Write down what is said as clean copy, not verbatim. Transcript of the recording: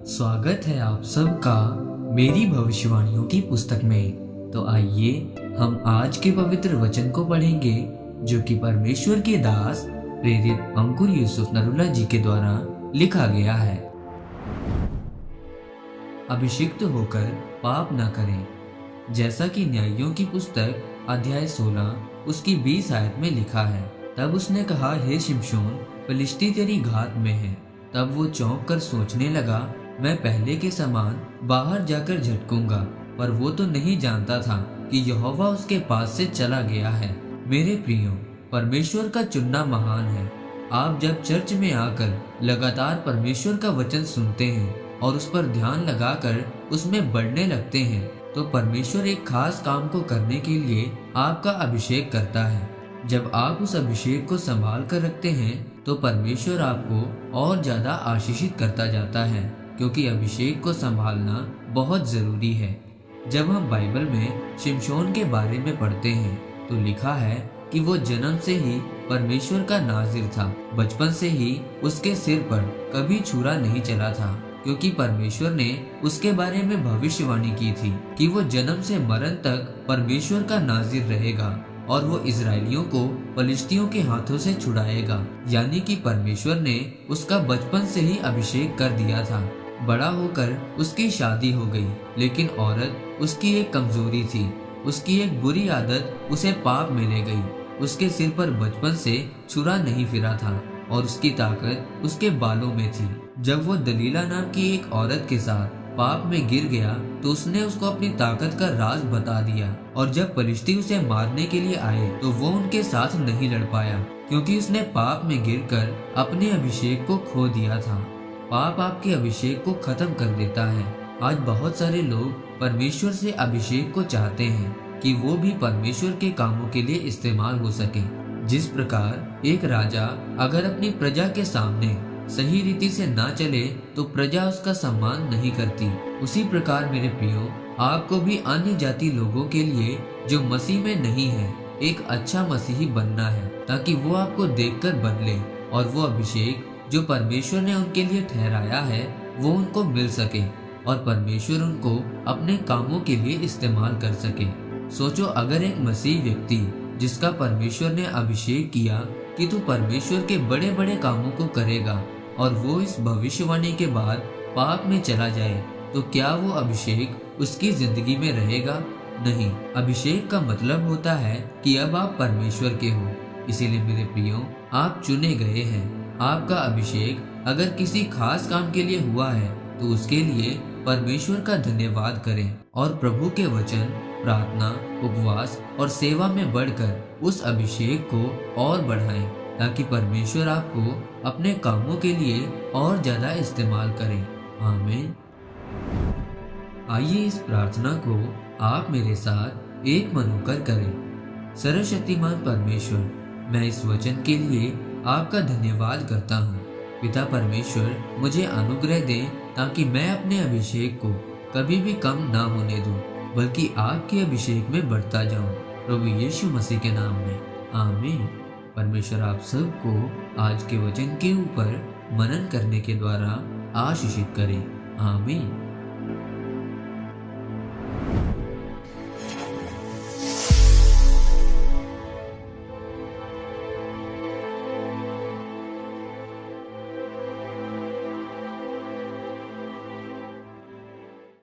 स्वागत है आप सबका मेरी भविष्यवाणियों की पुस्तक में। तो आइए हम आज के पवित्र वचन को पढ़ेंगे जो कि परमेश्वर के दास प्रेरित अंकुर यूसुफ नरूला जी के द्वारा लिखा गया है। अभिषिक्त होकर पाप न करें, जैसा कि न्यायियों की पुस्तक अध्याय 16 उसकी 20 आयत में लिखा है। तब उसने कहा, हे शिमशोन, फिलिस्ती तेरी घात में है। तब वो चौंक कर सोचने लगा, मैं पहले के समान बाहर जाकर झटकूंगा, पर वो तो नहीं जानता था कि यहोवा उसके पास से चला गया है। मेरे प्रियो, परमेश्वर का चुनना महान है। आप जब चर्च में आकर लगातार परमेश्वर का वचन सुनते हैं और उस पर ध्यान लगाकर उसमें बढ़ने लगते हैं, तो परमेश्वर एक खास काम को करने के लिए आपका अभिषेक करता है। जब आप उस अभिषेक को संभाल कर रखते हैं तो परमेश्वर आपको और ज्यादा आशीषित करता जाता है, क्योंकि अभिषेक को संभालना बहुत जरूरी है। जब हम बाइबल में शिमशोन के बारे में पढ़ते हैं तो लिखा है कि वो जन्म से ही परमेश्वर का नाजिर था। बचपन से ही उसके सिर पर कभी छुरा नहीं चला था, क्योंकि परमेश्वर ने उसके बारे में भविष्यवाणी की थी कि वो जन्म से मरण तक परमेश्वर का नाजिर रहेगा और वो इजरायलियों को फिलिस्तियों के हाथों से छुड़ाएगा। यानी कि परमेश्वर ने उसका बचपन से ही अभिषेक कर दिया था। बड़ा होकर उसकी शादी हो गई, लेकिन औरत उसकी एक कमजोरी थी। उसकी एक बुरी आदत उसे पाप में ले गई। उसके सिर पर बचपन से छुरा नहीं फिरा था और उसकी ताकत उसके बालों में थी। जब वो दलीला नाम की एक औरत के साथ पाप में गिर गया तो उसने उसको अपनी ताकत का राज बता दिया, और जब फिलिस्ती उसे मारने के लिए आए तो वो उनके साथ नहीं लड़ पाया, क्योंकि उसने पाप में गिरकर अपने अभिषेक को खो दिया था। पाप आपके अभिषेक को खत्म कर देता है। आज बहुत सारे लोग परमेश्वर से अभिषेक को चाहते हैं कि वो भी परमेश्वर के कामों के लिए इस्तेमाल हो सके। जिस प्रकार एक राजा अगर अपनी प्रजा के सामने सही रीति से ना चले तो प्रजा उसका सम्मान नहीं करती, उसी प्रकार मेरे प्रियो, आपको भी अन्य जाति लोगों के लिए जो मसीह में नहीं है एक अच्छा मसीही बनना है, ताकि वो आपको देखकर बदले और वो अभिषेक जो परमेश्वर ने उनके लिए ठहराया है वो उनको मिल सके और परमेश्वर उनको अपने कामों के लिए इस्तेमाल कर सके। सोचो, अगर एक मसीह व्यक्ति जिसका परमेश्वर ने अभिषेक किया कि तू परमेश्वर के बड़े बड़े कामों को करेगा और वो इस भविष्यवाणी के बाद पाप में चला जाए, तो क्या वो अभिषेक उसकी जिंदगी में रहेगा? नहीं। अभिषेक का मतलब होता है कि अब आप परमेश्वर के हो। इसीलिए मेरे प्रियो, आप चुने गए हैं। आपका अभिषेक अगर किसी खास काम के लिए हुआ है तो उसके लिए परमेश्वर का धन्यवाद करें और प्रभु के वचन, प्रार्थना, उपवास और सेवा में बढ़कर उस अभिषेक को और बढ़ाएं, ताकि परमेश्वर आपको अपने कामों के लिए और ज्यादा इस्तेमाल करें। आमीन। आइए इस प्रार्थना को आप मेरे साथ एक मन होकर करें। सर्वशक्तिमान परमेश्वर, मैं इस वचन के लिए आपका धन्यवाद करता हूँ। पिता परमेश्वर, मुझे अनुग्रह दें ताकि मैं अपने अभिषेक को कभी भी कम ना होने दूं, बल्कि आपके अभिषेक में बढ़ता जाऊं। प्रभु यीशु मसीह के नाम में, आमीन। परमेश्वर आप सबको आज के वचन के ऊपर मनन करने के द्वारा आशीषित करे। आमीन।